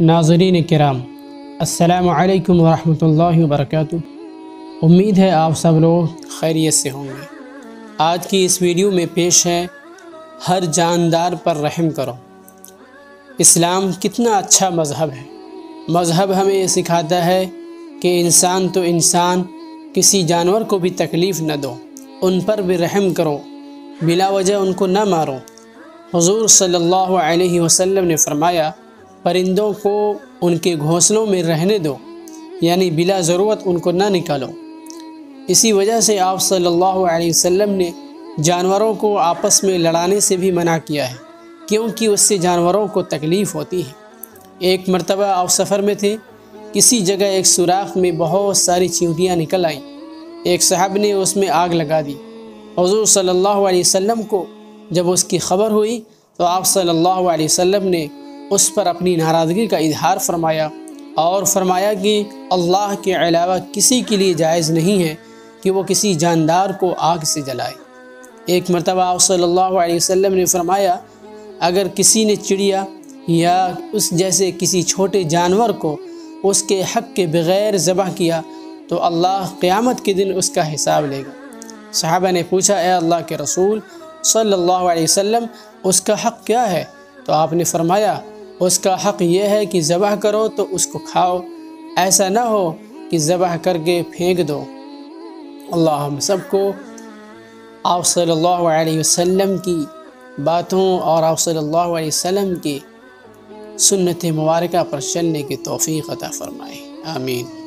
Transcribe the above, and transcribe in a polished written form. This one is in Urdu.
ناظرین کرام، السلام علیکم ورحمۃ اللہ وبرکاتہ۔ امید ہے آپ سب لوگ خیریت سے ہوں گے۔ آج کی اس ویڈیو میں پیش ہے ہر جاندار پر رحم کرو۔ اسلام کتنا اچھا مذہب ہے۔ مذہب ہمیں یہ سکھاتا ہے کہ انسان تو انسان، کسی جانور کو بھی تکلیف نہ دو، ان پر بھی رحم کرو، بلا وجہ ان کو نہ مارو۔ حضور صلی اللہ علیہ وسلم نے فرمایا، پرندوں کو ان کے گھونسلوں میں رہنے دو، یعنی بلا ضرورت ان کو نہ نکالو۔ اسی وجہ سے آپ صلی اللہ علیہ وسلم نے جانوروں کو آپس میں لڑانے سے بھی منع کیا ہے، کیونکہ اس سے جانوروں کو تکلیف ہوتی ہے۔ ایک مرتبہ آپ سفر میں تھے، کسی جگہ ایک سوراخ میں بہت ساری چیونٹیاں نکل آئیں۔ ایک صاحب نے اس میں آگ لگا دی۔ حضور صلی اللہ علیہ وسلم کو جب اس کی خبر ہوئی تو آپ صلی اللہ علیہ وسلم نے اس پر اپنی ناراضگی کا اظہار فرمایا اور فرمایا کہ اللہ کے علاوہ کسی کے لیے جائز نہیں ہے کہ وہ کسی جاندار کو آگ سے جلائے۔ ایک مرتبہ آپ صلی اللہ علیہ وسلم نے فرمایا، اگر کسی نے چڑیا یا اس جیسے کسی چھوٹے جانور کو اس کے حق کے بغیر ذبح کیا تو اللہ قیامت کے دن اس کا حساب لے گا۔ صحابہ نے پوچھا، اے اللہ کے رسول صلی اللہ علیہ وسلم، اس کا حق کیا ہے؟ تو آپ نے فرمایا، اس کا حق یہ ہے کہ ذبح کرو تو اس کو کھاؤ، ایسا نہ ہو کہ ذبح کر کے پھینک دو۔ اللہ ہم سب کو آپ صلی اللہ علیہ وسلم کی باتوں اور آپ صلی اللہ علیہ وسلم کی سنت مبارکہ پر چلنے کی توفیق عطا فرمائے، آمین۔